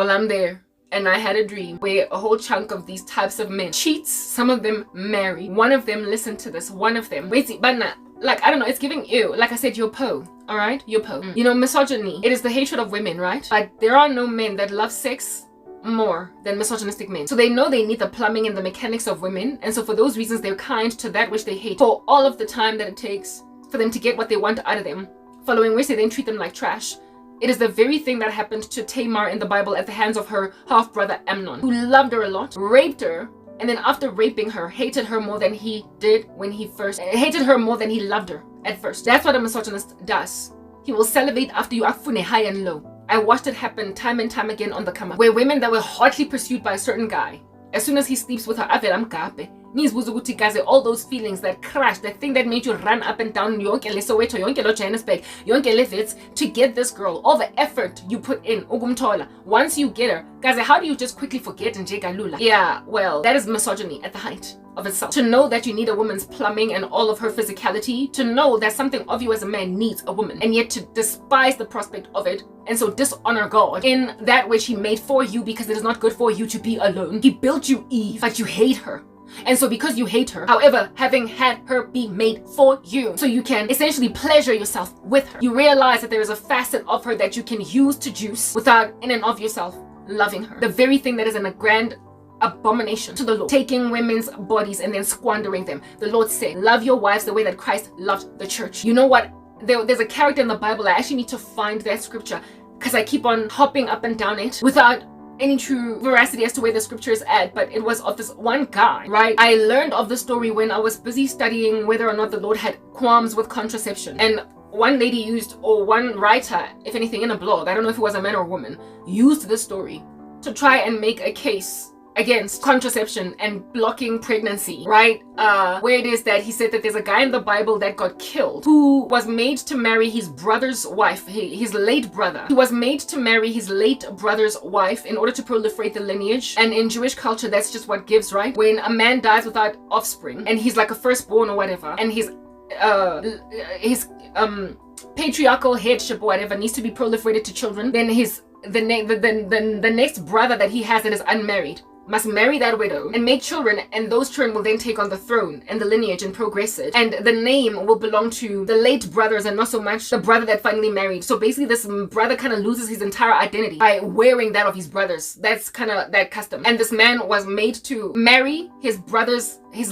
Well, I'm there. And I had a dream where a whole chunk of these types of men cheats. Some of them marry. One of them, listen to this, one of them. Wait, but nah, like, I don't know, it's giving you. Like I said, you're po, all right? You're po. You know, misogyny, it is the hatred of women, right? But there are no men that love sex more than misogynistic men. So they know they need the plumbing and the mechanics of women. And so for those reasons, they're kind to that which they hate for all of the time that it takes for them to get what they want out of them. Following which they then treat them like trash. It is the very thing that happened to Tamar in the Bible at the hands of her half-brother Amnon, who loved her a lot, raped her, and then after raping her, hated her more than he did when he first, hated her more than he loved her at first. That's what a misogynist does. He will salivate after you akufune high and low. I watched it happen time and time again on the come up, where women that were hotly pursued by a certain guy, as soon as he sleeps with her, all those feelings that crash, that thing that made you run up and down Soweto, Johannesburg, to get this girl, all the effort you put in, once you get her, guys, how do you just quickly forget and Lula? Yeah, well, that is misogyny at the height of itself. To know that you need a woman's plumbing and all of her physicality, to know that something of you as a man needs a woman, and yet to despise the prospect of it, and so dishonor God in that which he made for you, because it is not good for you to be alone. He built you Eve, but you hate her. And so because you hate her, however, having had her be made for you, so you can essentially pleasure yourself with her, you realize that there is a facet of her that you can use to juice without in and of yourself loving her. The very thing that is in a grand abomination to the Lord, taking women's bodies and then squandering them. The Lord said, love your wives the way that Christ loved the church. You know what? There's a character in the Bible. I actually need to find that scripture because I keep on hopping up and down it without any true veracity as to where the scripture is at, but it was of this one guy, right? I learned of the story when I was busy studying whether or not the Lord had qualms with contraception. And one lady used, or one writer, if anything, in a blog, I don't know if it was a man or a woman, used this story to try and make a case against contraception and blocking pregnancy, right? Where it is that he said that there's a guy in the Bible that got killed who was made to marry his brother's wife, his late brother. He was made to marry his late brother's wife in order to proliferate the lineage. And in Jewish culture, that's just what gives, right? When a man dies without offspring and he's like a firstborn or whatever, and his patriarchal headship or whatever needs to be proliferated to children, then the next brother that he has that is unmarried must marry that widow and make children, and those children will then take on the throne and the lineage and progress it. And the name will belong to the late brothers and not so much the brother that finally married. So basically this brother kind of loses his entire identity by wearing that of his brothers. That's kind of that custom. And this man was made to marry his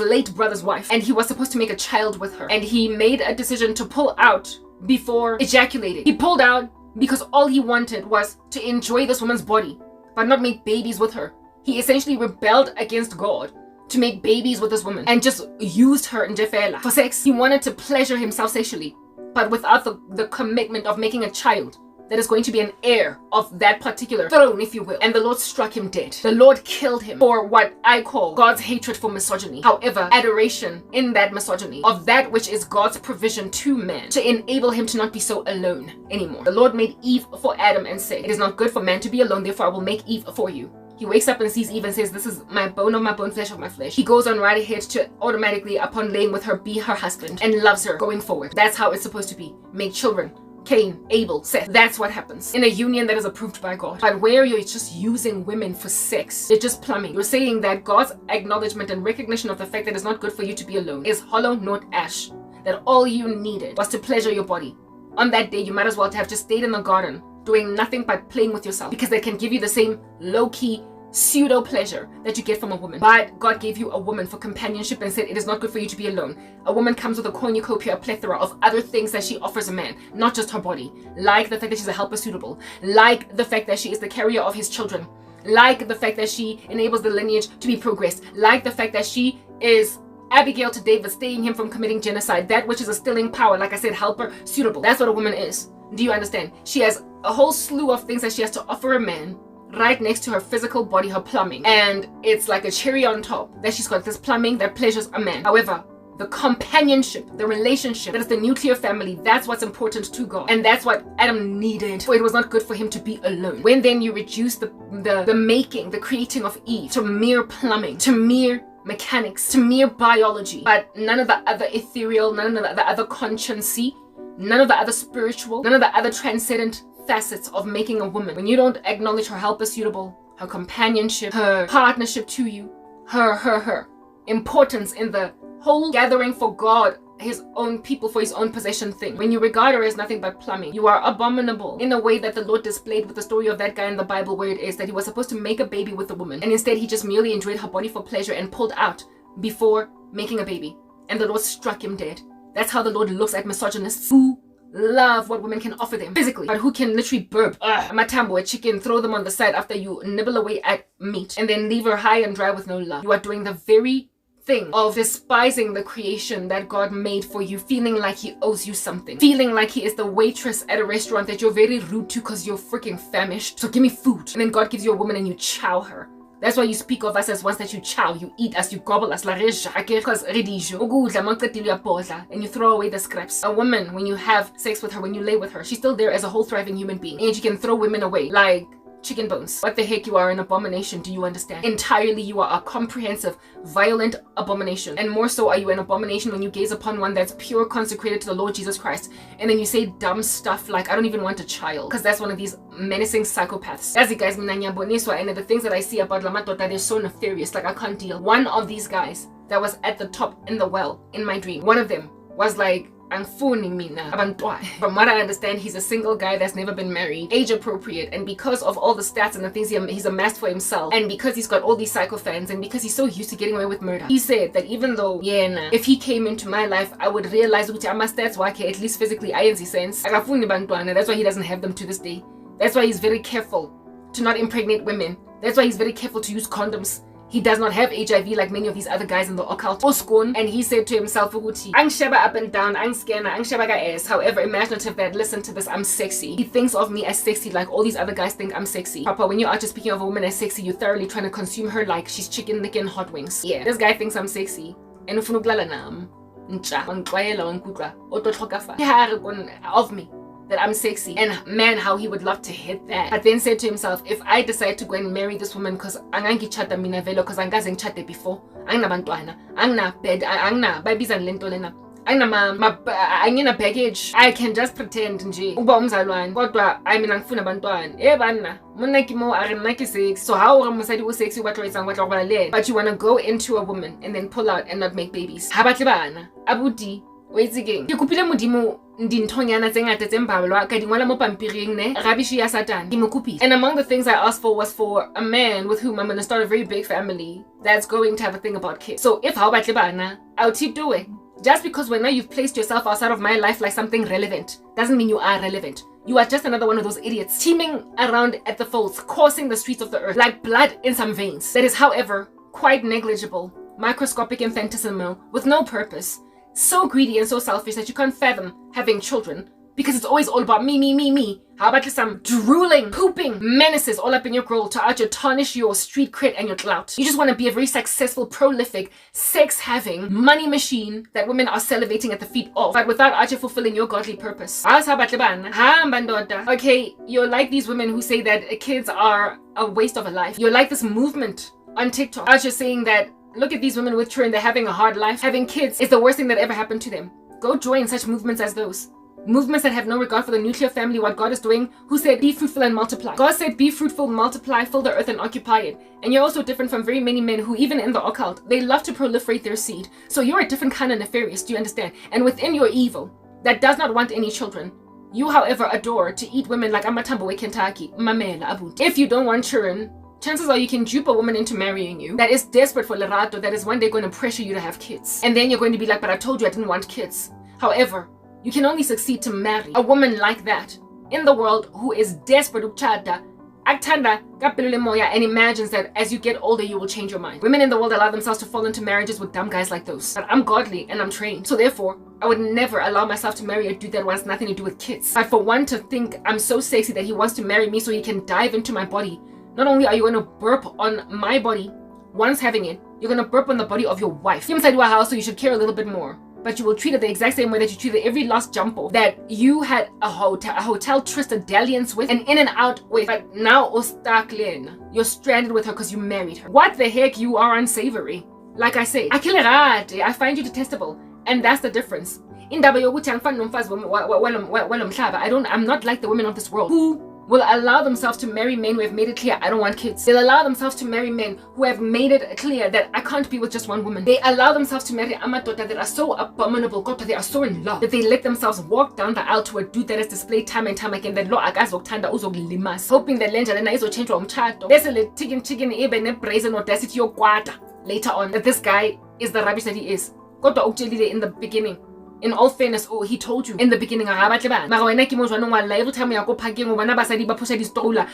late brother's wife, and he was supposed to make a child with her. And he made a decision to pull out before ejaculating. He pulled out because all he wanted was to enjoy this woman's body, but not make babies with her. He essentially rebelled against God to make babies with this woman and just used her in Jefela for sex. He wanted to pleasure himself sexually, but without the commitment of making a child that is going to be an heir of that particular throne, if you will. And the Lord struck him dead. The Lord killed him for what I call God's hatred for misogyny. However, adoration in that misogyny of that which is God's provision to man to enable him to not be so alone anymore. The Lord made Eve for Adam and said, it is not good for man to be alone, therefore I will make Eve for you. He wakes up and sees Eve and says, this is my bone of my bone, flesh of my flesh. He goes on right ahead to automatically, upon laying with her, be her husband and loves her going forward. That's how it's supposed to be. Make children. Cain, Abel, Seth. That's what happens in a union that is approved by God. But where you're just using women for sex, you're just plumbing. You're saying that God's acknowledgement and recognition of the fact that it's not good for you to be alone is hollow, not ash. That all you needed was to pleasure your body. On that day, you might as well have just stayed in the garden doing nothing but playing with yourself, because they can give you the same low-key pseudo pleasure that you get from a woman. But God gave you a woman for companionship and said it is not good for you to be alone. A woman comes with a cornucopia, a plethora of other things that she offers a man, not just her body, like the fact that she's a helper suitable, like the fact that she is the carrier of his children, like the fact that she enables the lineage to be progressed, like the fact that she is Abigail to David, staying him from committing genocide, that which is a stilling power, like I said, helper suitable. That's what a woman is. Do you understand? She has a whole slew of things that she has to offer a man right next to her physical body, her plumbing. And it's like a cherry on top that she's got this plumbing that pleasures a man. However, the companionship, the relationship, that is the nuclear family, that's what's important to God. And that's what Adam needed. For it was not good for him to be alone. When then you reduce the making, the creating of Eve to mere plumbing, to mere mechanics, to mere biology, but none of the other ethereal, none of the other consciency, none of the other spiritual, none of the other transcendent facets of making a woman. When you don't acknowledge her helper suitable, her companionship, her partnership to you, her importance in the whole gathering for God, his own people, for his own possession thing. When you regard her as nothing but plumbing, you are abominable in a way that the Lord displayed with the story of that guy in the Bible, where it is that he was supposed to make a baby with a woman, and instead he just merely enjoyed her body for pleasure and pulled out before making a baby, and the Lord struck him dead. That's how the Lord looks at misogynists who love what women can offer them physically, but who can literally burp a matambo, a chicken, throw them on the side after you nibble away at meat, and then leave her high and dry with no love. You are doing the very thing of despising the creation that God made for you, feeling like he owes you something, feeling like he is the waitress at a restaurant that you're very rude to because you're freaking famished. So give me food. And then God gives you a woman and you chow her. That's why you speak of us as ones that you chow, you eat us, you gobble us, because and you throw away the scraps. A woman, when you have sex with her, when you lay with her, she's still there as a whole thriving human being, and you can throw women away like chicken bones. What the heck, you are an abomination, do you understand? Entirely, you are a comprehensive, violent abomination. And more so are you an abomination when you gaze upon one that's pure, consecrated to the Lord Jesus Christ, and then you say dumb stuff like, I don't even want a child, because that's one of these menacing psychopaths. As it guys, and the things that I see about Lamatota, they're so nefarious, like I can't deal. One of these guys that was at the top in the well in my dream, one of them was like, from what I understand, he's a single guy that's never been married, age appropriate, and because of all the stats and the things he's amassed for himself, and because he's got all these psycho fans, and because he's so used to getting away with murder, he said that even though if he came into my life, I would realize that my stats wake, at least physically, I sense. That's why he doesn't have them to this day. That's why he's very careful to not impregnate women. That's why he's very careful to use condoms. He does not have HIV like many of these other guys in the occult. And he said to himself, Ang shaba up and down, ang scanner, ang shaba ass. However imaginative that, listen to this, I'm sexy. He thinks of me as sexy like all these other guys think I'm sexy. Papa, when you're out just speaking of a woman as sexy, you're thoroughly trying to consume her like she's chicken licking hot wings. Yeah, this guy thinks I'm sexy. And of me. That I'm sexy, and man, how he would love to hit that. But then said to himself, if I decide to go and marry this woman because angangi chata mina velo, because angazeng chate before, angna bantwana, angna bed, angna babizan lento lena, angina baggage, I can just pretend nje uba umzalwane kodwa I mean angifuna bantwana banna monna ke mo are nna ke sex. So how re mosadi o sexy wa tloetsang wa tloga le, but you want to go into a woman and then pull out and not make babies. Ha batle bana abuti weitsegeng ke kupile modimo ndinthonyana tse ngata tse mbalwa ka dingwala mo pampiring ne rabishi ya satan ke mokopi. And among the things I asked for was for a man with whom I'm going to start a very big family that's going to have a thing about kids. So if ha batle bana, I'll keep doing. Just because when now you've placed yourself outside of my life like something relevant doesn't mean you are relevant. You are just another one of those idiots teeming around at the folds, coursing the streets of the earth like blood in some veins. That is, however, quite negligible, microscopic, infinitesimal, with no purpose. So greedy and so selfish that you can't fathom having children because it's always all about me. How about some drooling, pooping menaces all up in your grill to tarnish your street cred and your clout? You just want to be a very successful, prolific, sex-having money machine that women are salivating at the feet of, but without fulfilling your godly purpose. Okay, you're like these women who say that kids are a waste of a life. You're like this movement on TikTok saying that look at these women with children, they're having a hard life. Having kids is the worst thing that ever happened to them. Go join such movements as those. Movements that have no regard for the nuclear family, what God is doing, who said, be fruitful and multiply. God said, be fruitful, multiply, fill the earth and occupy it. And you're also different from very many men who, even in the occult, they love to proliferate their seed. So you're a different kind of nefarious, do you understand? And within your evil, that does not want any children, you, however, adore to eat women like Amatambo Kentucky, Mamela Abut. If you don't want children, chances are you can dupe a woman into marrying you that is desperate for Lerato, that is one day going to pressure you to have kids. And then you're going to be like, but I told you I didn't want kids. However, you can only succeed to marry a woman like that in the world who is desperate ukchata, aktanda kapelule moya, and imagines that as you get older you will change your mind. Women in the world allow themselves to fall into marriages with dumb guys like those. But I'm godly and I'm trained. So therefore, I would never allow myself to marry a dude that wants nothing to do with kids. But for one to think I'm so sexy that he wants to marry me so he can dive into my body, not only are you going to burp on my body once having it, you're going to burp on the body of your wife. Inside your house, so you should care a little bit more. But you will treat it the exact same way that you treated every last jumpo that you had a hotel tristed dalliance with and in and out with. But now you're stranded with her because you married her. What the heck? You are unsavory. Like I say, I find you detestable. And that's the difference. I'm not like the women of this world who will allow themselves to marry men who have made it clear, I don't want kids. They'll allow themselves to marry men who have made it clear that I can't be with just one woman. They allow themselves to marry amadoda that are so abominable, God, they are so in love, that they let themselves walk down the aisle to a dude that has displayed time and time again that lo akazokuthanda uzokulimaza, hoping that lenja lena izochange umtshato bese le chicken ibe ne brazen audacity yokwata later on that this guy is the rubbish that he is. Kodwa ukutshelile in the beginning. In all fairness, he told you in the beginning, mara wena ke mo jwanong wa every time ya go parking o bona basadi ba phosha di stroller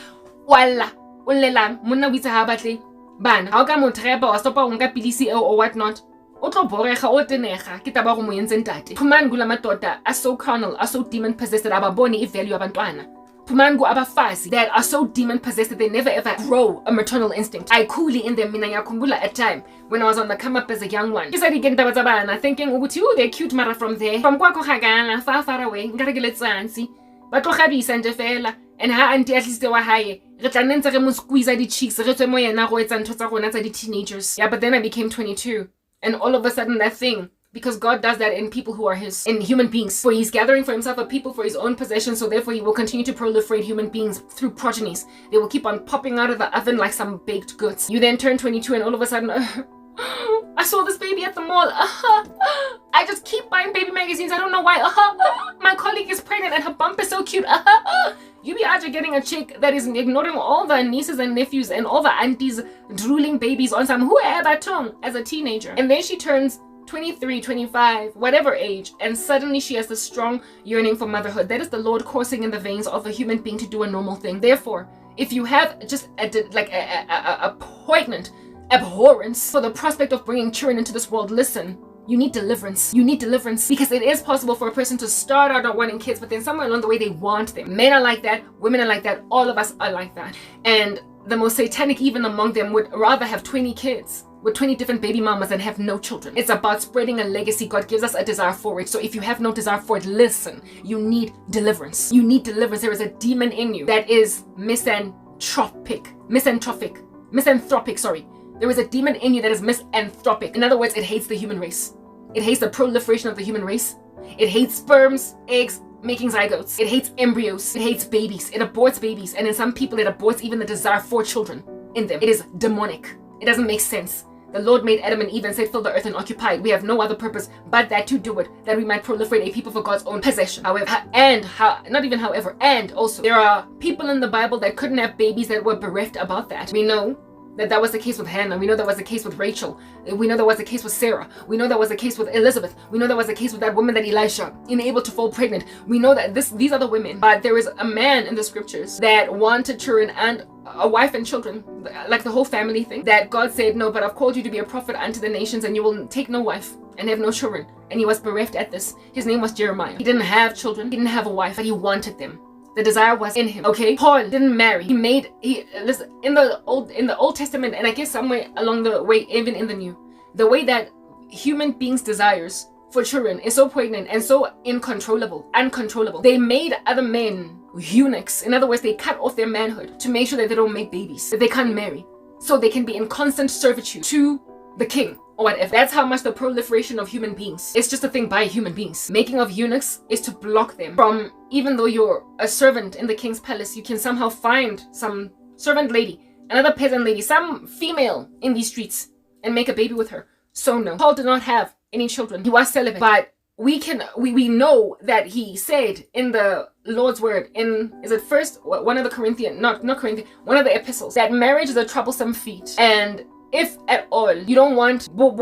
wala o lelang monna o itse ha batle bana ha o ka mo treba wa stopa o nka pilisi or what not o tlo borega o tenega ke taba go mo yentse ntate. Phumani kula madoda are so carnal, are so demon possessed that ababoni ivalue yabantwana. Phumani ku abafazi that are so demon possessed that they never ever grow a maternal instinct. I coolly in them mina ngiyakhumbula at time when I was on the come up as a young one. Isadi ke ndaba tsabana thinking ukuthi they're cute mara from there. From kwakho khagana far away nkarekele tsansi. Ba tlo gabisa nje fela and ha auntie at least wa hae re tla nentse re mo squeeze di cheeks re tswe mo yena go etsa ntho tsa gona tsa di teenagers. Yeah, but then I became 22 and all of a sudden that thing, because God does that in people who are his, in human beings. For he's gathering for himself a people for his own possession, so therefore he will continue to proliferate human beings through progenies. They will keep on popping out of the oven like some baked goods. You then turn 22 and all of a sudden, I saw this baby at the mall. I just keep buying baby magazines. I don't know why. My colleague is pregnant and her bump is so cute. You be out getting a chick that is ignoring all the nieces and nephews and all the aunties drooling babies on some whoever tongue as a teenager. And then she turns 23, 25, whatever age, and suddenly she has this strong yearning for motherhood. That is the Lord coursing in the veins of a human being to do a normal thing. Therefore, if you have just a poignant abhorrence for the prospect of bringing children into this world, listen, you need deliverance. You need deliverance because it is possible for a person to start out not wanting kids, but then somewhere along the way they want them. Men are like that, women are like that, all of us are like that. And the most satanic even among them would rather have 20 kids with 20 different baby mamas and have no children. It's about spreading a legacy. God gives us a desire for it. So if you have no desire for it, listen, you need deliverance. You need deliverance. There is a demon in you that is misanthropic. There is a demon in you that is misanthropic. In other words, it hates the human race. It hates the proliferation of the human race. It hates sperms, eggs, making zygotes. It hates embryos. It hates babies. It aborts babies. And in some people, it aborts even the desire for children in them. It is demonic. It doesn't make sense. The Lord made Adam and Eve and said, fill the earth and occupy it. We have no other purpose but that to do it, that we might proliferate a people for God's own possession. However, and also, there are people in the Bible that couldn't have babies that were bereft about that. We know that was the case with Hannah. We know that was the case with Rachel. We know that was the case with Sarah. We know that was the case with Elizabeth. We know that was the case with that woman that Elisha enabled to fall pregnant. We know that these are the women. But there is a man in the scriptures that wanted children and a wife and children, like the whole family thing, that God said, no, but I've called you to be a prophet unto the nations and you will take no wife and have no children. And he was bereft at this. His name was Jeremiah. He didn't have children. He didn't have a wife, but he wanted them. The desire was in him. Okay, Paul didn't marry. Listen, in the Old Testament, and I guess somewhere along the way, even in the New, the way that human beings' desires for children is so poignant and so uncontrollable. They made other men eunuchs. In other words, they cut off their manhood to make sure that they don't make babies, that they can't marry, so they can be in constant servitude to the king or whatever. That's how much the proliferation of human beings. It's just a thing by human beings. Making of eunuchs is to block them from, even though you're a servant in the king's palace, you can somehow find some servant lady, another peasant lady, some female in these streets and make a baby with her. So no, Paul did not have any children. He was celibate, but we know that he said in the Lord's word in, is it first, one of the Corinthian, not Corinthian, one of the epistles, that marriage is a troublesome feat. And if at all you don't want with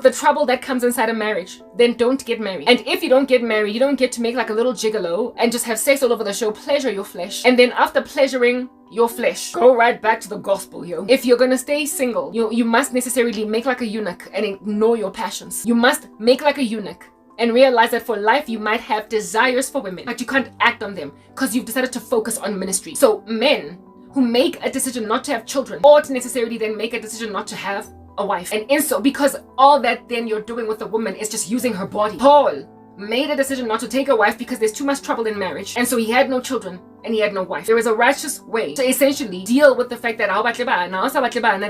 the trouble that comes inside a marriage, then don't get married. And if you don't get married, you don't get to make like a little gigolo and just have sex all over the show, pleasure your flesh, and then after pleasuring your flesh, go right back to the gospel, yo. If you're gonna stay single, you must necessarily make like a eunuch and ignore your passions. You must make like a eunuch and realize that for life you might have desires for women, but you can't act on them because you've decided to focus on ministry. So men who make a decision not to have children ought necessarily then make a decision not to have a wife. And so, because all that then you're doing with a woman is just using her body. Paul made a decision not to take a wife because there's too much trouble in marriage, and so he had no children. and he had no wife. There is a righteous way to essentially deal with the fact that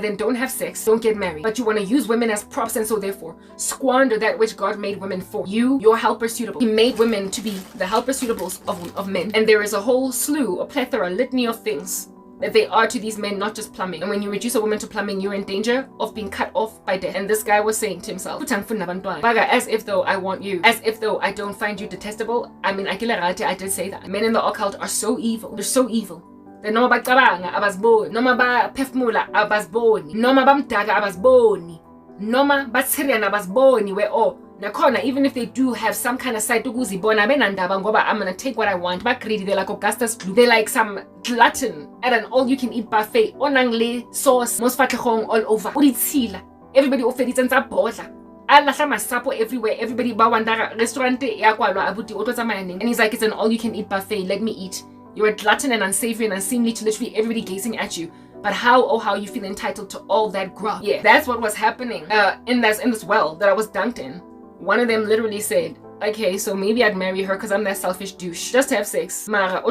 then don't have sex, don't get married. But you want to use women as props, and so therefore squander that which God made women for. You, your helper suitable. He made women to be the helper suitables of men. And there is a whole slew, a plethora, litany of things that they are to these men, not just plumbing. And when you reduce a woman to plumbing, you're in danger of being cut off by death. And this guy was saying to himself, Baga, as if though I want you, as if though I don't find you detestable. I mean, I did say that. Men in the occult are so evil. They're so evil. They noma bacabanga abasboni, noma ba phefumula abasboni, noma bamdaga abasboni, noma batsiriana abasboni, where nakhona, even if they do have some kind of side to ukuzibona benandaba ngoba I'm gonna take what I want. Ba greedy, they're like Augustus Gloop. They're like some glutton at an all-you-can-eat buffet. Onangle sauce, mosfatlhong all over. Uditsila. Everybody offered it bodla. Alahla masapo everywhere. Everybody bawandara restaurant ya kwalwa abuti ototsamayane. And he's like, it's an all-you-can-eat buffet. Let me eat. You're a glutton and unsavory and unseemly to literally everybody gazing at you. But how you feel entitled to all that grub. Yeah, that's what was happening in this well that I was dunked in. One of them literally said, okay, so maybe I'd marry her because I'm that selfish douche. Just to have sex. Mara,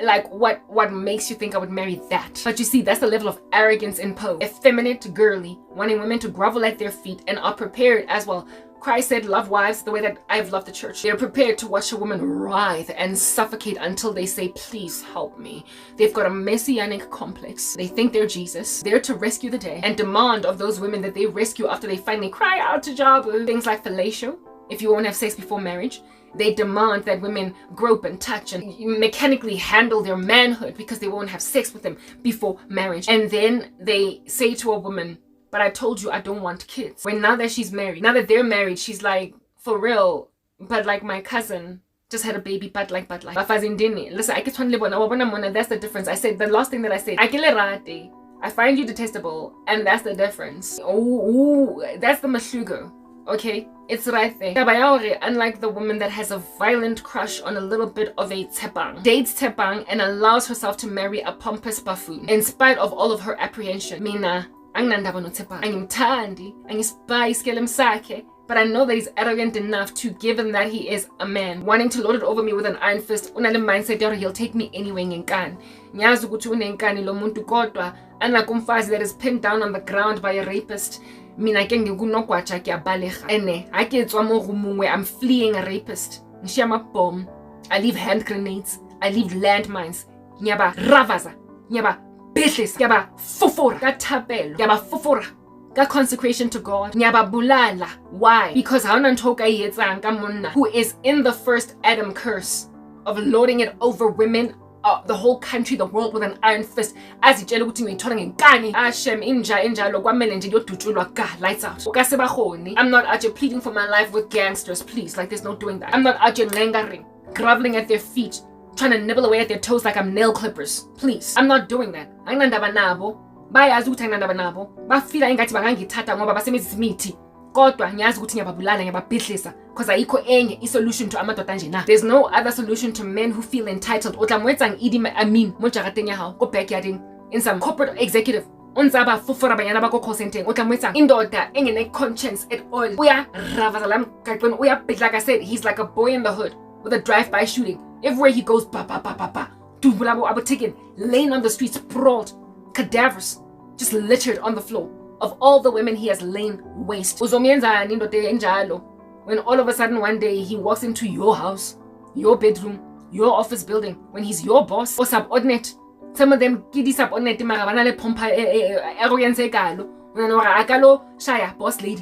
like what makes you think I would marry that? But you see, that's the level of arrogance imposed. Effeminate, girly, wanting women to grovel at their feet and are prepared as well. Christ said, love wives the way that I've loved the church. They're prepared to watch a woman writhe and suffocate until they say, please help me. They've got a messianic complex. They think they're Jesus. They're to rescue the day and demand of those women that they rescue after they finally cry out to Jabu. Things like fellatio, if you won't have sex before marriage. They demand that women grope and touch and mechanically handle their manhood because they won't have sex with them before marriage. And then they say to a woman, but I told you I don't want kids. When now that she's married, now that they're married, she's like, for real, but like my cousin just had a baby, but like. Listen, I get that's the difference. I said, the last thing that I said, I find you detestable, and that's the difference. Oh, that's the mashugo. Okay, it's right there. Unlike the woman that has a violent crush on a little bit of a tepang, dates tepang and allows herself to marry a pompous buffoon in spite of all of her apprehension. Mina, anginandaba noThepang, angimthandi, angispaya isikelem sakhe, but I know that he's arrogant enough to, given that he is a man, wanting to lord it over me with an iron fist. Unale mindset that he'll take me anyway ngenkani. Ngiyazi ukuthi unenkani lo muntu kodwa, unlike umfazi that is pinned down on the ground by a rapist. Mina ke ngikunogwaja kuyabalega. Ene, aketswa mo rumung where I'm fleeing a rapist. Ngishiya ama-bomb. I leave hand grenades. I leave landmines. Ngiyaba ravaza. Ngiyaba behlisa. Ngiyaba fufura. Kathapelo. Ngiyaba fufura. Ka consecration to God. Ngiyaba bulala. Why? Because haona ntho ka etsang ka monna who is in the first Adam curse of lording it over women, the whole country, the world with an iron fist. As itshela ukuthi ngiyithola ngenkani. Ashem injalo kwamele nje yodutshulwa ga lights out. Ukasebahoni. I'm not out here pleading for my life with gangsters, please. Like there's no doing that. I'm not out here lingering, groveling at their feet, trying to nibble away at their toes like I'm nail clippers. Please. I'm not doing that. Anginandaba nabo. Bayazi ukuthi anginandaba nabo. Bafila ingathi bangangithatha ngoba basebenzisa imithi. Kodwa ngiyazi ukuthi ngiyababulala ngiyababhidlisa because ayikho enye isolution to amadoda nje na. There's no other solution to men who feel entitled. O tla moetsang idi amin mo jarateng ya hao go backyarding in some corporate executive. Unzaba fufura banyana ba go Corset. O tla moetsang indoda engene conscience at all. Uya ravazalam kaqwen uya bit, like I said, he's like a boy in the hood with a drive-by shooting. Everywhere he goes, ba ba ba ba ba. Dubulabo abutikin, laying on the streets, sprawled, cadavers just littered on the floor of all the women he has lain waste. When all of a sudden one day he walks into your house, your bedroom, your office building, when he's your boss or subordinate. Some of them kidi subordinate marabanale pompa arrogance ekalo. Shaya boss lady.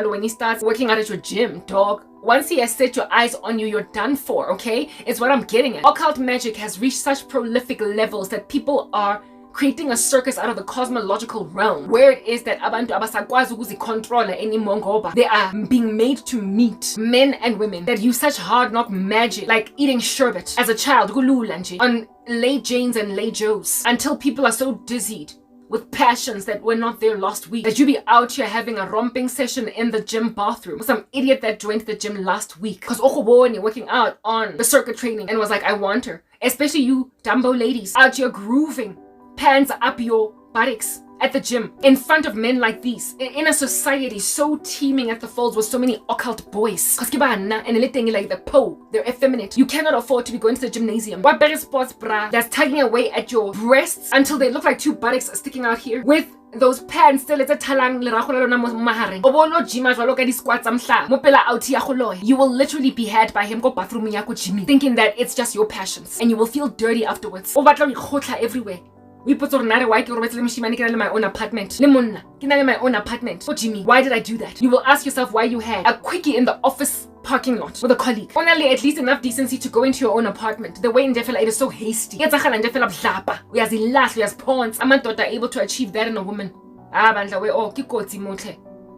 When he starts working out at your gym, dog. Once he has set your eyes on you, you're done for, okay? It's what I'm getting at. Occult magic has reached such prolific levels that people are creating a circus out of the cosmological realm, where it is that abantu abasakwazi ukuzicontrola anymore ngoba they are being made to meet men and women that use such hard knock magic, like eating sherbet as a child, kulula nje, on lay Janes and lay Joes, until people are so dizzied with passions that were not there last week that you be out here having a romping session in the gym bathroom with some idiot that joined the gym last week because Hlongwane working out on the circuit training and was like, I want her. Especially you Dumbo ladies out here grooving, pants up your buttocks at the gym in front of men like these in a society so teeming at the folds with so many occult boys. Because and like the they're effeminate. You cannot afford to be going to the gymnasium. What better sports bra that's tugging away at your breasts until they look like two buttocks sticking out here with those pants still it's a talang you will literally be had by him go bathroom thinking that it's just your passions and you will feel dirty afterwards everywhere. We put on why my own apartment. My own apartment. Oh Jimmy, why did I do that? You will ask yourself why you had a quickie in the office parking lot with a colleague. Only at least enough decency to go into your own apartment. The way in Defela it is so hasty. We are the last, we are pawns. Amandoda able to achieve that in a woman.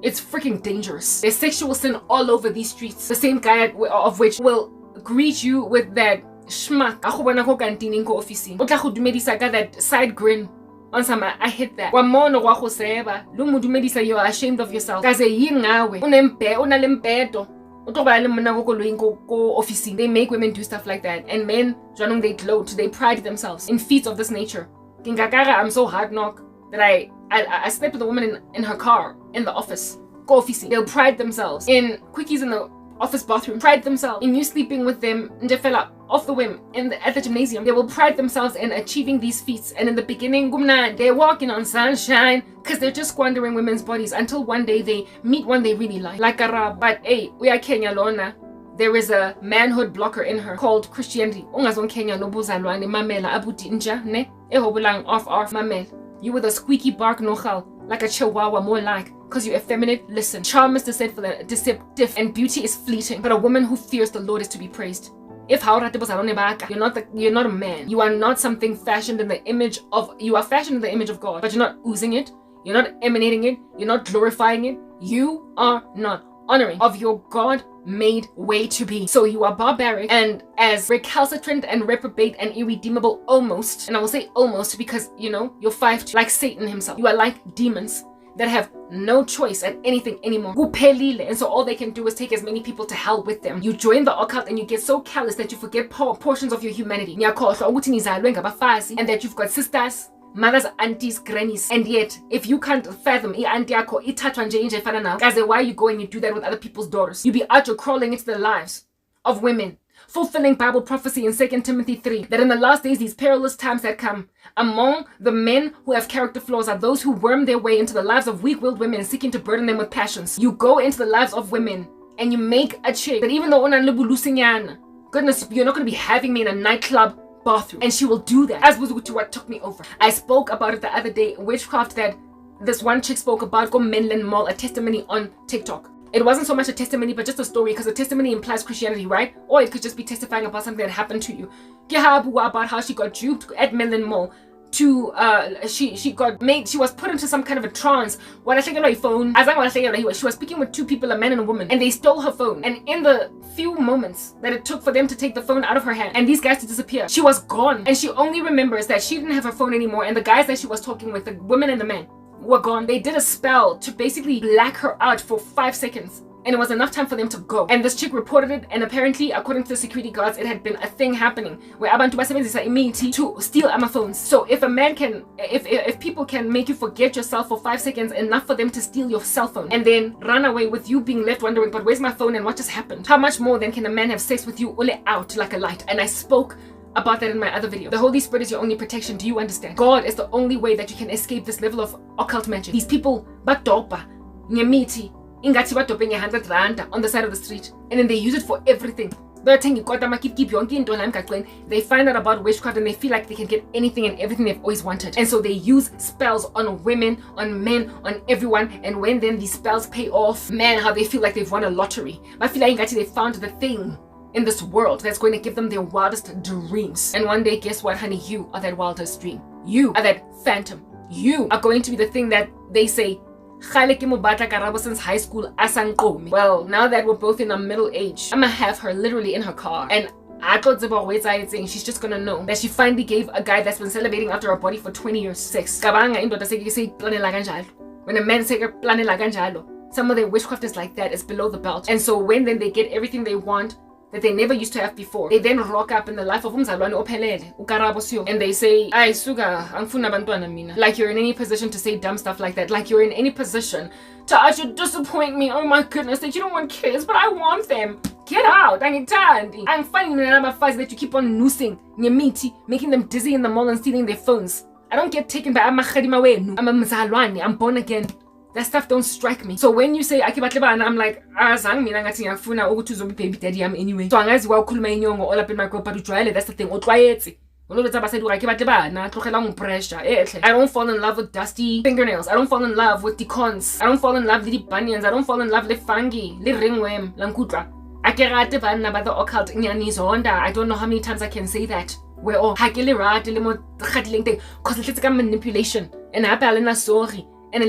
It's freaking dangerous. There's sexual sin all over these streets. The same guy of which will greet you with that schmuck. That side grin. On some, I hit that. You are ashamed of yourself. They make women do stuff like that. And men, they gloat, they pride themselves in feats of this nature. I'm so hard knock that I slept with a woman in her car in the office. They'll pride themselves in quickies in the office bathroom, pride themselves in you sleeping with them off the whim at the gymnasium. They will pride themselves in achieving these feats, and in the beginning they're walking on sunshine because they're just squandering women's bodies until one day they meet one they really like Karabo. But hey, we are Kenya Lona. There is a manhood blocker in her called Christianity. Kenya mamela abuti nja ne ehobulang off mamel. You with a squeaky bark nochal, like a chihuahua more like, because you're effeminate. Listen, charm is deceitful and deceptive, and beauty is fleeting, but a woman who fears the Lord is to be praised. If you're not a man. You are not something fashioned in the image of, you are fashioned in the image of God, but you're not oozing it, you're not emanating it, you're not glorifying it, you are not honoring of your God-made way to be. So you are barbaric and as recalcitrant and reprobate and irredeemable almost, and I will say almost because you're 5'2", like Satan himself. You are like demons that have no choice at anything anymore. And so all they can do is take as many people to hell with them. You join the occult and you get so callous that you forget portions of your humanity. And that you've got sisters, mothers, aunties, grannies, and yet if you can't fathom why you go and you do that with other people's daughters? You be out, you're crawling into the lives of women, fulfilling Bible prophecy in 2 Timothy 3 that in the last days these perilous times that come, among the men who have character flaws are those who worm their way into the lives of weak-willed women seeking to burden them with passions. You go into the lives of women and you make a chick that even though goodness, you're not going to be having me in a nightclub bathroom, and she will do that, as was what took me over. I spoke about it the other day, witchcraft that this one chick spoke about, go Menland Mall, a testimony on TikTok. It wasn't so much a testimony but just a story, because a testimony implies Christianity, right? Or it could just be testifying about something that happened to you. About how she got duped at Menland Mall to she was put into some kind of a trance. She was speaking with two people, a man and a woman, and they stole her phone. And in the few moments that it took for them to take the phone out of her hand and these guys to disappear, she was gone. And she only remembers that she didn't have her phone anymore, and the guys that she was talking with, the women and the men, were gone. They did a spell to basically black her out for 5 seconds. And it was enough time for them to go. And this chick reported it, and apparently, according to the security guards, it had been a thing happening where abantu basebenzisa imiti to steal phones. So if a man can, if people can make you forget yourself for 5 seconds, enough for them to steal your cell phone and then run away with you being left wondering, but where's my phone and what just happened? How much more then can a man have sex with you ole out like a light? And I spoke about that in my other video. The Holy Spirit is your only protection. Do you understand? God is the only way that you can escape this level of occult magic. These people badopa nyemiti ingati badopeng 100 rand on the side of the street, and then they use it for everything. They find out about witchcraft and they feel like they can get anything and everything they've always wanted, and so they use spells on women, on men, on everyone. And when then these spells pay off, man, how they feel like they've won a lottery. I feel like they found the thing in this world that's going to give them their wildest dreams. And one day, guess what, honey? You are that wildest dream. You are that phantom. You are going to be the thing that they say, Karabo since high school. Well, now that we're both in our middle age, I'm gonna have her literally in her car, and she's just gonna know that she finally gave a guy that's been celebrating after her body for 20 years sex. When a man says some of their witchcraft is like that, it's below the belt. And so when then they get everything they want that they never used to have before. They then rock up in the life of umzalwane ophelele, uKarabo siyo, and they say, "Ay suka, angifuna abantwana mina." Like you're in any position to say dumb stuff like that. Like you're in any position to actually disappoint me. Oh my goodness, that you don't want kids, but I want them. Get out, angithandi. I'm finding nabafazi that you keep on noosing, nyemithi, making them dizzy in the mall and stealing their phones. I don't get taken by amakhadima wenu. I'm a mzalwane, I'm born again. That stuff don't strike me. So when you say akibatlebana, I'm like, azange mina ngathi ngiyafuna ukuthi uzobe baby daddy yami anyway. So angazi wa ukhuluma inyongo all up in my group, but ujwayele, that's the thing. Otlwaetse. I don't fall in love with dusty fingernails. I don't fall in love with the cons. I don't fall in love with the bunions. I don't fall in love with fungi, the ringworm, lankutla. But the occult I don't know how many times I can say that. We're all because it's like a manipulation. And I sorry. And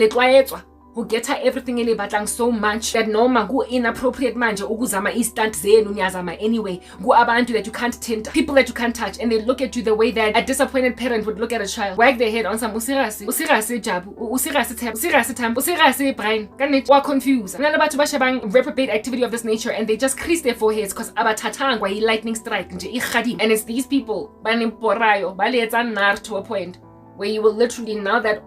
who get her everything in batlang so much that no man go inappropriate manje ukuzama instant zenu nyazama anyway. Go abantu that you can't tint, people that you can't touch, and they look at you the way that a disappointed parent would look at a child. Wag their head on some usirasi jabu, usirasi tap, usirasi tam, usirasi brain. Kanit wa confused. And about to bashabang reprobate activity of this nature, and they just crease their foreheads because abatatangwa lightning strike and it's these people banimporayo baletan to a point where you will literally, now that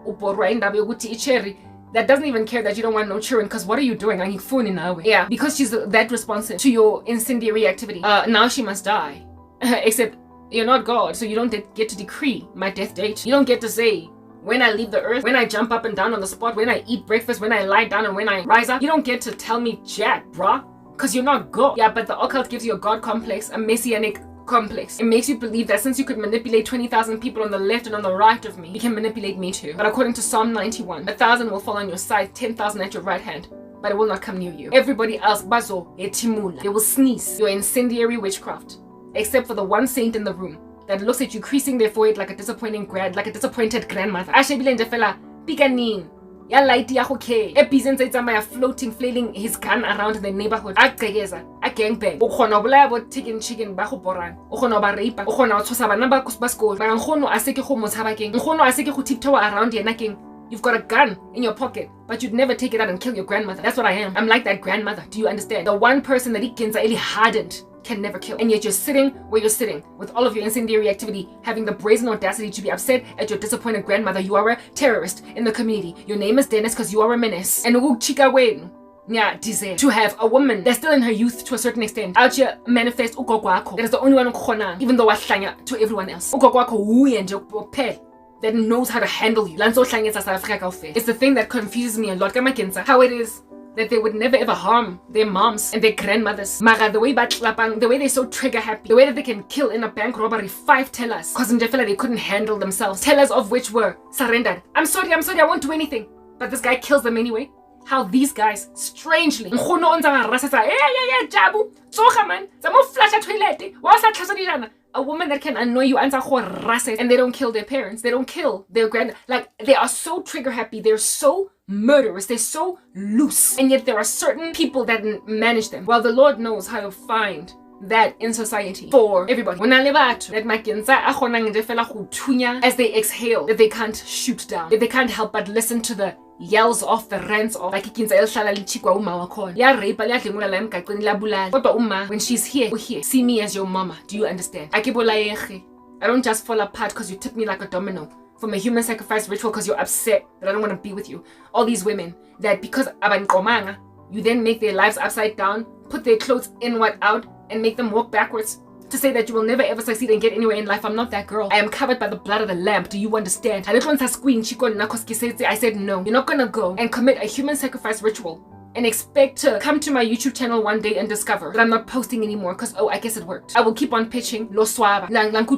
that doesn't even care that you don't want no children, because what are you doing? I'm fooling now. Yeah, because she's that responsive to your incendiary activity. Now she must die. Except you're not God, so you don't get to decree my death date. You don't get to say when I leave the earth, when I jump up and down on the spot, when I eat breakfast, when I lie down, and when I rise up. You don't get to tell me jack, bruh, because you're not God. Yeah, but the occult gives you a God complex, a messianic complex. It makes you believe that since you could manipulate 20,000 people on the left and on the right of me, you can manipulate me too. But according to Psalm 91, 1,000 will fall on your side, 10,000 at your right hand, but it will not come near you. Everybody else, bazo, etimula, they will sneeze your incendiary witchcraft, except for the one saint in the room that looks at you creasing their forehead like a disappointed grandmother. Ashebile fella, pikanin. Ya light ya okay. Epizen say floating, flailing his gun around the neighborhood. A gangbang. Ukhono bolaya bo chicken ba go porang. Ukhono ba rape. Ukhono tshosa bana ba kusko. Ba nkgono a se ke go motshaba keng. Nkgono a se ke go tiptoe around yena keng. You've got a gun in your pocket, but you'd never take it out and kill your grandmother. That's what I am. I'm like that grandmother. Do you understand? The one person that ikenza eli hardened can never kill. And yet you're sitting where you're sitting with all of your incendiary activity, having the brazen audacity to be upset at your disappointed grandmother. You are a terrorist in the community. Your name is Dennis because you are a menace. And to have a woman that's still in her youth to a certain extent out here manifest ugogo that is the only one even though wahlanya to everyone else. Ugogo that knows how to handle you. It's the thing that confuses me a lot. How it is that they would never ever harm their moms and their grandmothers. Mara, the way they're so trigger happy, the way that they can kill in a bank robbery 5 tellers, because in Jeffela they couldn't handle themselves. Tellers of which were surrendered. I'm sorry, I won't do anything. But this guy kills them anyway. How these guys, strangely, a woman that can annoy you and they don't kill their parents, they don't kill their like they are so trigger happy, they're so murderous, they're so loose, and yet there are certain people that manage them. Well, the Lord knows how to find that in society for everybody. As they exhale, that they can't shoot down, that they can't help but listen to the yells off, the rants off, like when she's here, see me as your mama. Do you understand? I don't just fall apart because you tip me like a domino from a human sacrifice ritual because you're upset that I don't want to be with you. All these women that because you then make their lives upside down, put their clothes inward out, and make them walk backwards to say that you will never ever succeed and get anywhere in life. I'm not that girl. I am covered by the blood of the Lamb. Do you understand? I said no. You're not gonna go and commit a human sacrifice ritual and expect to come to my YouTube channel one day and discover that I'm not posting anymore because, oh, I guess it worked. I will keep on pitching lo swaba.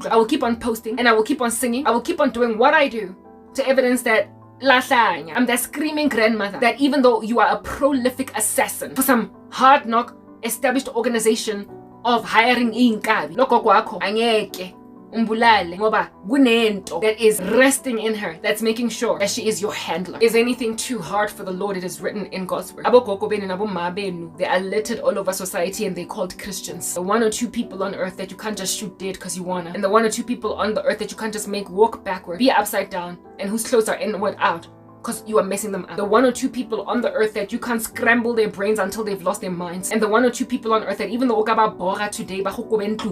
I will keep on posting and I will keep on singing. I will keep on doing what I do to evidence that I'm that screaming grandmother that even though you are a prolific assassin for some hard knock established organization of hiring inkabi, lokho kwakho angeke umbulale ngoba kunento that is resting in her that's making sure that she is your handler. Is anything too hard for the Lord? It is written in God's word. Abogogo benu naboma benu, they are littered all over society and they called Christians. The 1 or 2 people on earth that you can't just shoot dead because you wanna, and the 1 or 2 people on the earth that you can't just make walk backward, be upside down, and whose clothes are inward out, because you are messing them up. The 1 or 2 people on the earth that you can't scramble their brains until they've lost their minds. And the 1 or 2 people on earth that even though ungaba bora today,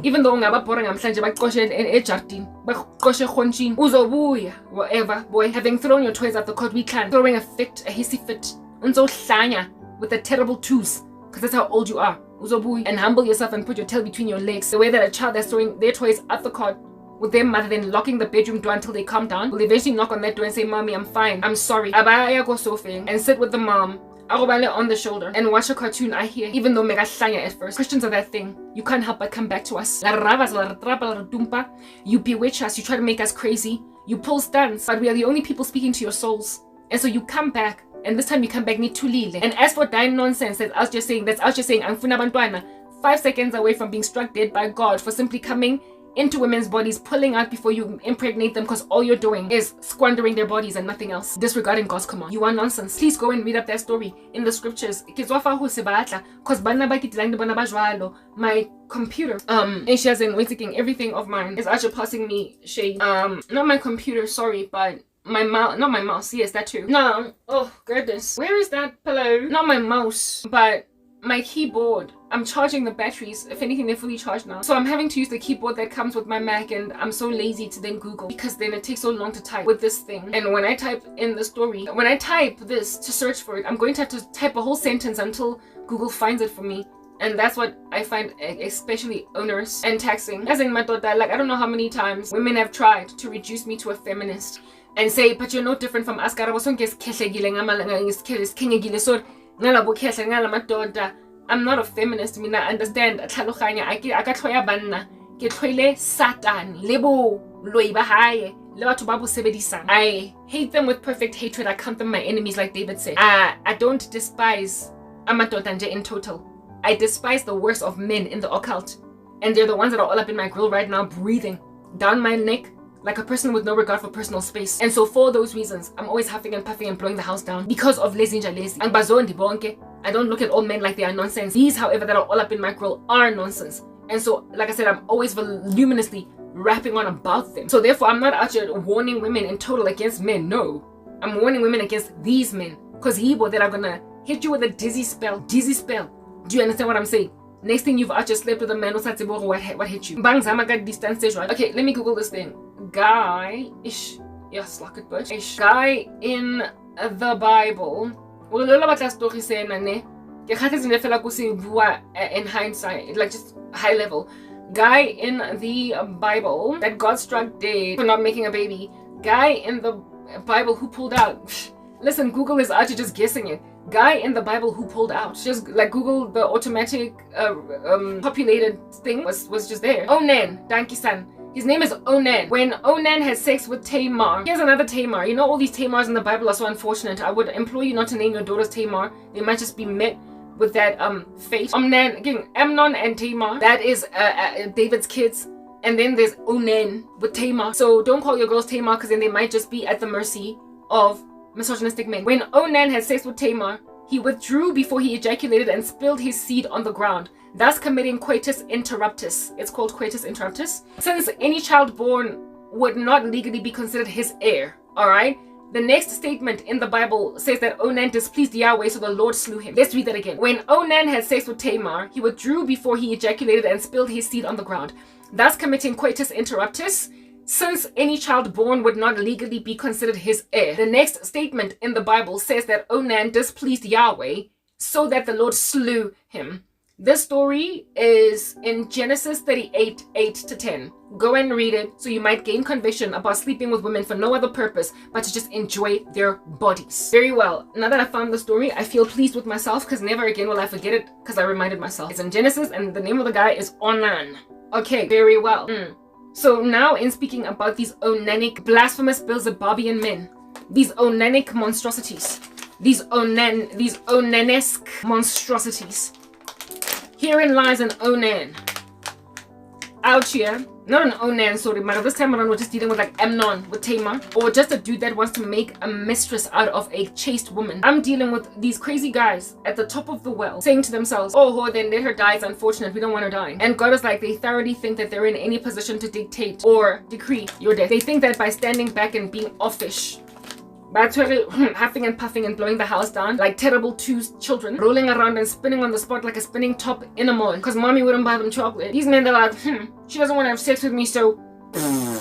even though ungaba bora ngamhlanje baqoshe ejardini, baqoshe khonchini, uzobuya, whatever, boy, having thrown your toys at the cot, we can, throwing a hissy fit, unzohlanya with the terrible twos, because that's how old you are. Uzobuya, and humble yourself and put your tail between your legs. The way that a child that's throwing their toys at the cot with their mother, then locking the bedroom door until they calm down, will eventually knock on that door and say, "Mommy, I'm fine, I'm sorry." Abaya go sofa and sit with the mom, on the shoulder, and watch a cartoon. I hear, even though mega hlanya at first. Christians are that thing. You can't help but come back to us. You bewitch us, you try to make us crazy, you pull stunts, but we are the only people speaking to your souls. And so you come back, and this time you come back nitulile. And as for dying nonsense, that's us just saying, angfuna bantwana, 5 seconds away from being struck dead by God for simply coming into women's bodies, pulling out before you impregnate them, because all you're doing is squandering their bodies and nothing else, disregarding God's command. You are nonsense. Please go and read up that story in the scriptures. Because my computer, and she has been taking everything of mine, is actually passing me shade. Not my computer, sorry, but my mouse, not my mouse, yes, that too. No, oh goodness, where is that pillow? Not my mouse, but my keyboard. I'm charging the batteries. If anything, they're fully charged now. So I'm having to use the keyboard that comes with my Mac, and I'm so lazy to then Google, because then it takes so long to type with this thing. And when I type in the story, when I type this to search for it, I'm going to have to type a whole sentence until Google finds it for me. And that's what I find especially onerous and taxing. As in my daughter, like, I don't know how many times women have tried to reduce me to a feminist and say, but you're no different from us. I'm not a feminist. I mean, I understand. I hate them with perfect hatred. I count them my enemies, like David said. I don't despise Amatotanje in total. I despise the worst of men in the occult. And they're the ones that are all up in my grill right now, breathing down my neck like a person with no regard for personal space. And so for those reasons, I'm always huffing and puffing and blowing the house down because of lazy. I don't look at all men like they are nonsense. These, however, that are all up in my grill are nonsense. And so, like I said, I'm always voluminously rapping on about them. So therefore, I'm not out here warning women in total against men. No, I'm warning women against these men, because Hebo that are gonna hit you with a dizzy spell. Dizzy spell. Do you understand what I'm saying? Next thing you've just slept with a man, what hit you? Okay, let me Google this thing. Guy ish. Yes, like it, bitch. Ish. Guy in the Bible. In hindsight, like just high level. Guy in the Bible that God struck dead for not making a baby. Guy in the Bible who pulled out. Listen, Google is actually just guessing it. Guy in the Bible who pulled out. Just like Google, the automatic populated thing was just there. Onan, Danki-san. His name is Onan. When Onan has sex with Tamar. Here's another Tamar. You know, all these Tamars in the Bible are so unfortunate. I would implore you not to name your daughters Tamar. They might just be met with that fate. Amnon and Tamar. That is David's kids. And then there's Onan with Tamar. So don't call your girls Tamar, because then they might just be at the mercy of misogynistic men. When Onan had sex with Tamar, he withdrew before he ejaculated and spilled his seed on the ground, thus committing coitus interruptus. It's called coitus interruptus. Since any child born would not legally be considered his heir, alright? The next statement in the Bible says that Onan displeased Yahweh, so the Lord slew him. Let's read that again. When Onan had sex with Tamar, he withdrew before he ejaculated and spilled his seed on the ground, thus committing coitus interruptus, since any child born would not legally be considered his heir. The next statement in the Bible says that Onan displeased Yahweh, so that the Lord slew him. This story is in Genesis 38, 8-10. Go and read it so you might gain conviction about sleeping with women for no other purpose but to just enjoy their bodies. Very well. Now that I found the story, I feel pleased with myself, because never again will I forget it, because I reminded myself. It's in Genesis and the name of the guy is Onan. Okay, very well. So now, in speaking about these onanic, blasphemous Beelzebubian men, these onanic monstrosities, these onanesque monstrosities, herein lies an Onan. Out here, not an Onan, sorry, but this time around we're just dealing with like Amnon with Tamar, or just a dude that wants to make a mistress out of a chaste woman. I'm dealing with these crazy guys at the top of the well saying to themselves, oh, then let her die, it's unfortunate, we don't want her dying. And God is like, they thoroughly think that they're in any position to dictate or decree your death. They think that by standing back and being offish huffing and puffing and blowing the house down like terrible two children, rolling around and spinning on the spot like a spinning top in a mall because mommy wouldn't buy them chocolate. These men, they're like, she doesn't want to have sex with me, so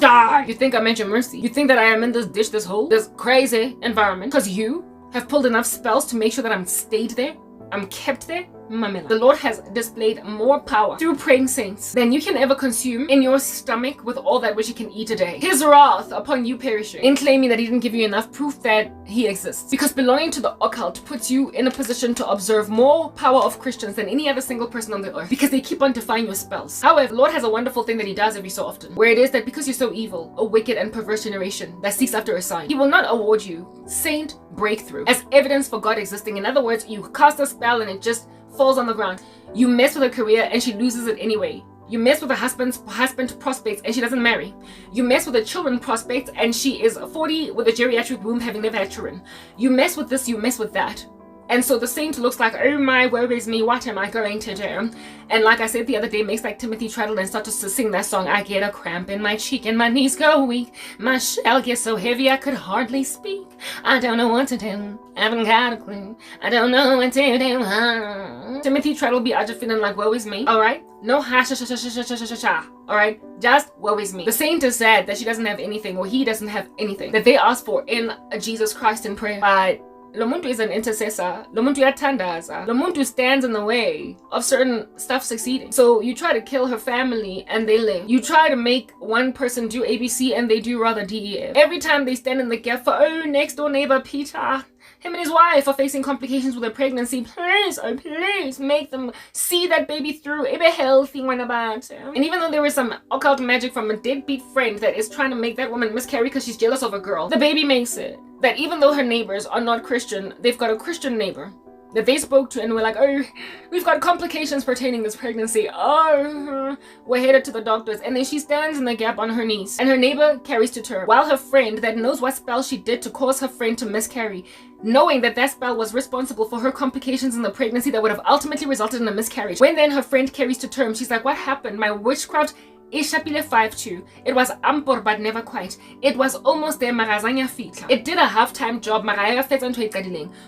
die. You think I meant your mercy? You think that I am in this ditch, this hole, this crazy environment because you have pulled enough spells to make sure that I'm stayed there, I'm kept there? Mamela. The Lord has displayed more power through praying saints than you can ever consume in your stomach with all that which you can eat a day. His wrath upon you perishing in claiming that he didn't give you enough proof that he exists. Because belonging to the occult puts you in a position to observe more power of Christians than any other single person on the earth because they keep on defying your spells. However, the Lord has a wonderful thing that he does every so often, where it is that because you're so evil, a wicked and perverse generation that seeks after a sign, he will not award you saint breakthrough as evidence for God existing. In other words, you cast a spell and it just falls on the ground. You mess with her career and she loses it anyway. You mess with a husband prospects and she doesn't marry. You mess with a children prospects and she is 40 with a geriatric womb having never had children. You mess with this, you mess with that. And so the saint looks like, oh my, woe is me, what am I going to do? And like I said the other day, makes like Timothy Treadle and starts to sing that song. I get a cramp in my cheek and my knees go weak. My shell gets so heavy I could hardly speak. I don't know what to do. I haven't got a clue. I don't know what to do. Timothy Treadle be out feeling like, woe is me. Alright? No ha sha sha sha sha sha sha sha. Alright? Just woe is me. The saint is sad that she doesn't have anything, or he doesn't have anything that they ask for in Jesus Christ in prayer. But Lomuntu is an intercessor. Lomuntu yatandaza. Lomuntu stands in the way of certain stuff succeeding. So you try to kill her family and they live. You try to make one person do ABC and they do rather DEF. Every time they stand in the gap for, oh, next door neighbor Peter, him and his wife are facing complications with their pregnancy. Please, oh please, make them see that baby through. It be healthy when about. And even though there was some occult magic from a deadbeat friend that is trying to make that woman miscarry because she's jealous of a girl, the baby makes it. That even though her neighbors are not Christian, they've got a Christian neighbor that they spoke to and were like, oh, we've got complications pertaining this pregnancy. Oh, we're headed to the doctors. And then she stands in the gap on her knees and her neighbor carries to term, while her friend that knows what spell she did to cause her friend to miscarry, knowing that that spell was responsible for her complications in the pregnancy that would have ultimately resulted in a miscarriage. When then her friend carries to term, she's like, what happened? My witchcraft Ishapile 5-2. It was ampor but never quite. It was almost there, marazanya fitla. It did a half-time job, maraya fetch and tweet.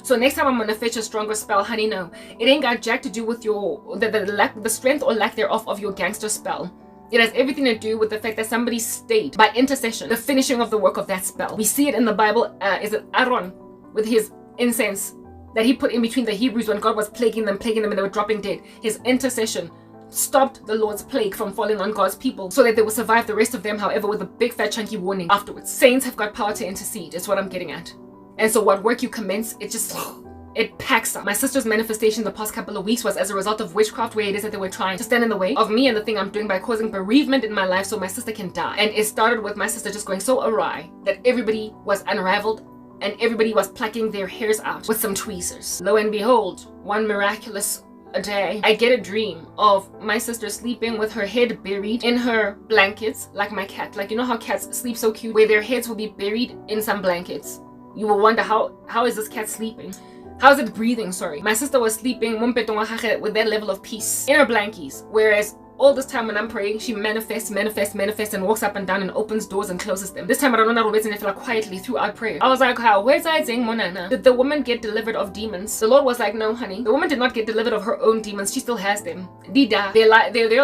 So next time I'm gonna fetch a stronger spell, honey, no. It ain't got jack to do with your the strength or lack thereof of your gangster spell. It has everything to do with the fact that somebody stayed by intercession, the finishing of the work of that spell. We see it in the Bible. Is it Aaron with his incense that he put in between the Hebrews when God was plaguing them and they were dropping dead? His intercession stopped the Lord's plague from falling on God's people so that they would survive the rest of them, however, with a big fat chunky warning afterwards. Saints have got power to intercede, is what I'm getting at. And so what work you commence, it packs up. My sister's manifestation the past couple of weeks was as a result of witchcraft, where it is that they were trying to stand in the way of me and the thing I'm doing by causing bereavement in my life so my sister can die. And it started with my sister just going so awry that everybody was unraveled and everybody was plucking their hairs out with some tweezers. Lo and behold, one miraculous a day, I get a dream of my sister sleeping with her head buried in her blankets, like my cat. Like, you know how cats sleep so cute, where their heads will be buried in some blankets. You will wonder, how is this cat sleeping? How is it breathing? Sorry. My sister was sleeping with that level of peace in her blankies, whereas all this time when I'm praying, she manifests and walks up and down and opens doors and closes them. This time I don't know and I feel like quietly throughout prayer. I was like, how? Where's I saying Monana? Did the woman get delivered of demons? The Lord was like, no, honey. The woman did not get delivered of her own demons. She still has them. Dida. They're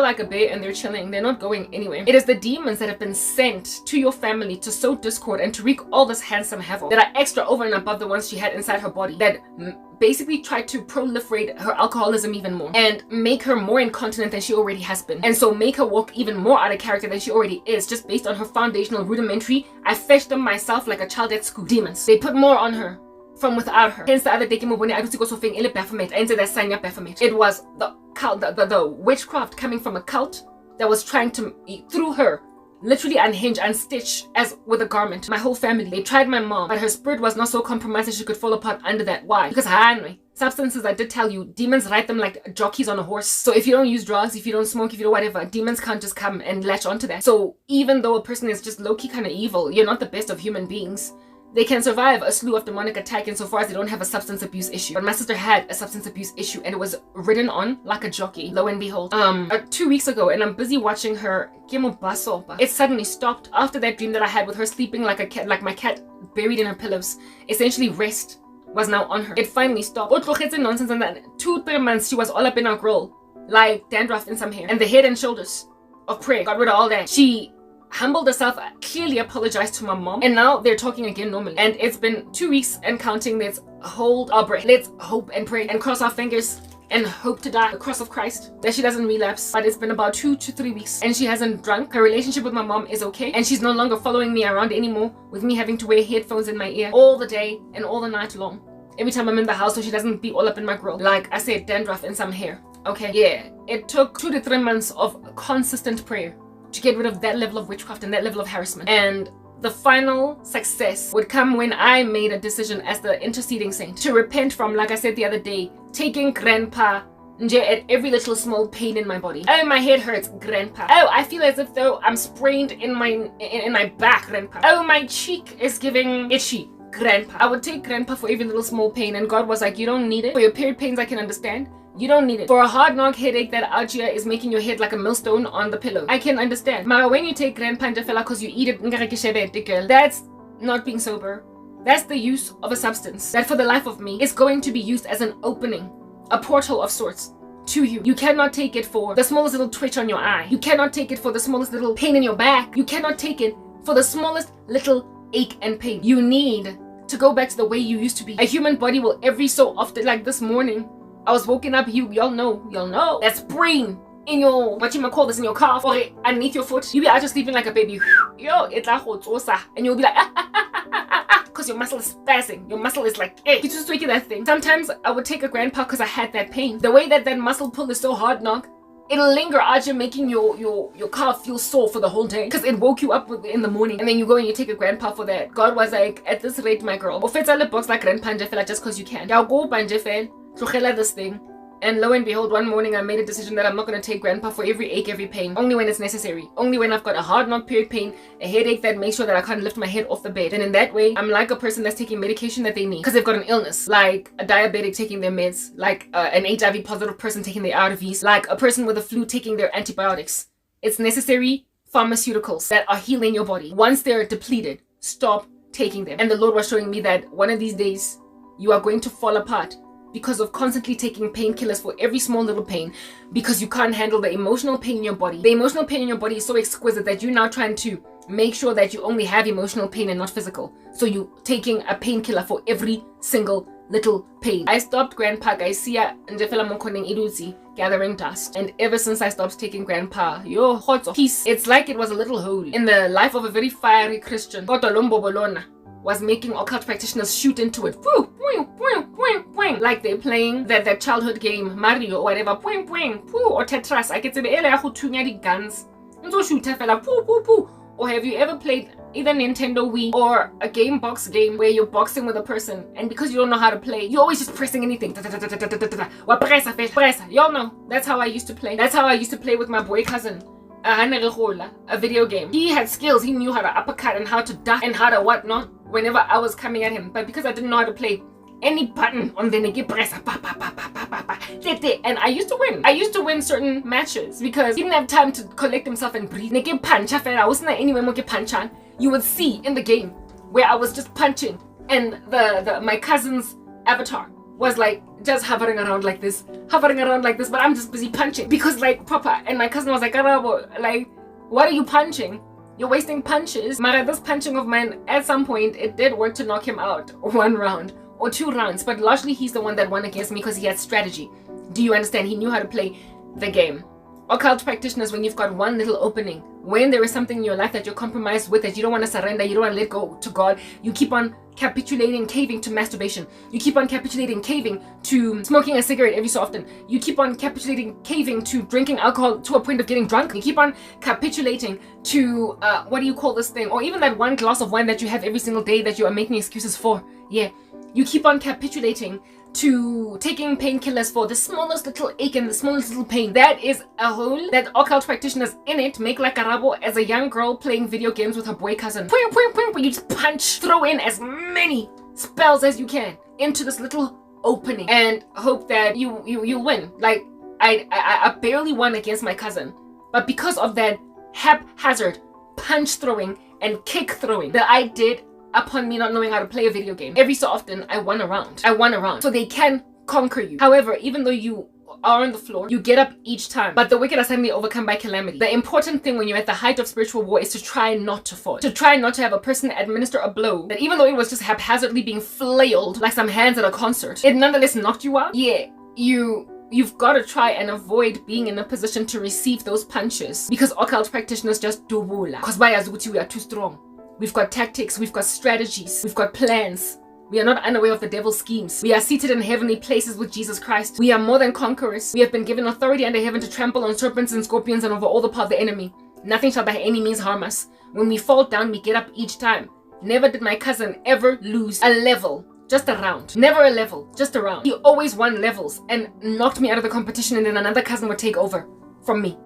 like a bear and they're chilling. They're not going anywhere. It is the demons that have been sent to your family to sow discord and to wreak all this handsome havoc that are extra over and above the ones she had inside her body, that basically try to proliferate her alcoholism even more and make her more incontinent than she already has been, and so make her walk even more out of character than she already is, just based on her foundational rudimentary, I fetched them myself like a child at school demons. They put more on her from without her. Hence the other day, it was the witchcraft coming from a cult that was trying to, through her, literally unhinge, unstitch as with a garment. My whole family, they tried my mom, but her spirit was not so compromised that she could fall apart under that. Why? Because substances, I did tell you, demons ride them like jockeys on a horse. So if you don't use drugs, if you don't smoke, if you do whatever, demons can't just come and latch onto that. So even though a person is just low-key kind of evil, you're not the best of human beings. They can survive a slew of demonic attack insofar as they don't have a substance abuse issue. But my sister had a substance abuse issue, and it was ridden on like a jockey. Lo and behold, 2 weeks ago, and I'm busy watching her. It suddenly stopped after that dream that I had with her sleeping like a cat, like my cat buried in her pillows. Essentially, rest was now on her. It finally stopped. Nonsense, and then 2-3 months she was all up in our grill, like dandruff in some hair, and the head and shoulders of prayer got rid of all that. She humbled herself, clearly apologized to my mom, and now they're talking again normally. And it's been 2 weeks and counting. Let's hold our breath. Let's hope and pray and cross our fingers and hope to die the cross of Christ that she doesn't relapse. But it's been about 2 to 3 weeks and she hasn't drunk. Her relationship with my mom is okay, and she's no longer following me around anymore with me having to wear headphones in my ear all the day and all the night long every time I'm in the house, so she doesn't be all up in my grill. Like I said, dandruff and some hair. Okay, yeah, it took 2 to 3 months of consistent prayer to get rid of that level of witchcraft and that level of harassment. And the final success would come when I made a decision as the interceding saint to repent from, like I said the other day, taking grandpa at every little small pain in my body. Oh, my head hurts, grandpa. Oh, I feel as if though I'm sprained in my back, grandpa. Oh, my cheek is giving itchy, grandpa. I would take grandpa for every little small pain, and God was like, you don't need it. For your period pains, I can understand. You don't need it. For a hard knock headache that out here is making your head like a millstone on the pillow, I can understand. But when you take grandpa and fella because you eat it, that's not being sober. That's the use of a substance that for the life of me is going to be used as an opening, a portal of sorts to you. You cannot take it for the smallest little twitch on your eye. You cannot take it for the smallest little pain in your back. You cannot take it for the smallest little ache and pain. You need to go back to the way you used to be. A human body will every so often, like this morning, I was woken up, y'all know, that's brain in your, what you call this, in your calf or underneath your foot. You be out just sleeping like a baby. Yo, it's like and you'll be like, because your muscle is spazzing. Your muscle is like, hey, you just tweaking that thing. Sometimes I would take a grandpa because I had that pain. The way that muscle pull is so hard, knock, it'll linger out you, making your calf feel sore for the whole day because it woke you up in the morning. And then you go and you take a grandpa for that. God was like, at this rate, my girl, box like grandpa just because you can. Y'all go this thing. And lo and behold, one morning I made a decision that I'm not going to take grandpa for every ache, every pain. Only when it's necessary. Only when I've got a hard knock period pain, a headache that makes sure that I can't lift my head off the bed. And in that way, I'm like a person that's taking medication that they need because they've got an illness. Like a diabetic taking their meds. Like an HIV positive person taking their ARVs. Like a person with a flu taking their antibiotics. It's necessary pharmaceuticals that are healing your body. Once they're depleted, stop taking them. And the Lord was showing me that one of these days, you are going to fall apart because of constantly taking painkillers for every small little pain, because you can't handle the emotional pain in your body. The emotional pain in your body is so exquisite that you're now trying to make sure that you only have emotional pain and not physical. So you're taking a painkiller for every single little pain. I stopped grandpa Gaisia and gathering dust. And ever since I stopped taking grandpa, yo, peace. It's like it was a little hole in the life of a very fiery Christian. Was making occult practitioners shoot into it. Like they're playing that childhood game, Mario or whatever, or Tetris. I get to be guns. Or have you ever played either Nintendo Wii or a game box game where you're boxing with a person, and because you don't know how to play, you're always just pressing anything. Y'all know, that's how I used to play. That's how I used to play with my boy cousin. A video game. He had skills. He knew how to uppercut and how to duck and how to whatnot whenever I was coming at him. But because I didn't know how to play any button on the nigga press, and I used to win. I used to win certain matches because he didn't have time to collect himself and breathe. Nigga punch. I wasn't anywhere more punch on. You would see in the game where I was just punching, and my cousin's avatar was like just hovering around like this, but I'm just busy punching because like proper. And my cousin was like, Karabo, like, what are you punching? You're wasting punches. Mara, this punching of mine, at some point, it did work to knock him out 1 round or 2 rounds, but largely he's the one that won against me because he had strategy. Do you understand? He knew how to play the game. Occult practitioners, when you've got one little opening, when there is something in your life that you're compromised with, that you don't want to surrender, you don't want to let go to God, you keep on capitulating, caving to masturbation. You keep on capitulating, caving to smoking a cigarette every so often. You keep on capitulating, caving to drinking alcohol to a point of getting drunk. You keep on capitulating to, what do you call this thing? Or even that one glass of wine that you have every single day that you are making excuses for. Yeah. you keep on capitulating to taking painkillers for the smallest little ache and the smallest little pain. That is a hole that occult practitioners in it make like Karabo as a young girl playing video games with her boy cousin. You just punch, throw in as many spells as you can into this little opening and hope that you win. Like I barely won against my cousin, but because of that haphazard punch throwing and kick throwing that I did upon me not knowing how to play a video game, every so often I won a round. So they can conquer you. However, even though you are on the floor, you get up each time, but the wicked are suddenly overcome by calamity. The important thing when you're at the height of spiritual war is to try not to fall, to try not to have a person administer a blow that, even though it was just haphazardly being flailed like some hands at a concert, it nonetheless knocked you out. Yeah, you've got to try and avoid being in a position to receive those punches, because occult practitioners just do bula. Because by Azuti, we are too strong. We've got tactics, we've got strategies, we've got plans. We are not unaware of the devil's schemes. We are seated in heavenly places with Jesus Christ. We are more than conquerors. We have been given authority under heaven to trample on serpents and scorpions and over all the power of the enemy. Nothing shall by any means harm us. When we fall down, we get up each time. Never did my cousin ever lose a level. Just a round. Never a level, just a round. He always won levels and knocked me out of the competition, and then another cousin would take over from me.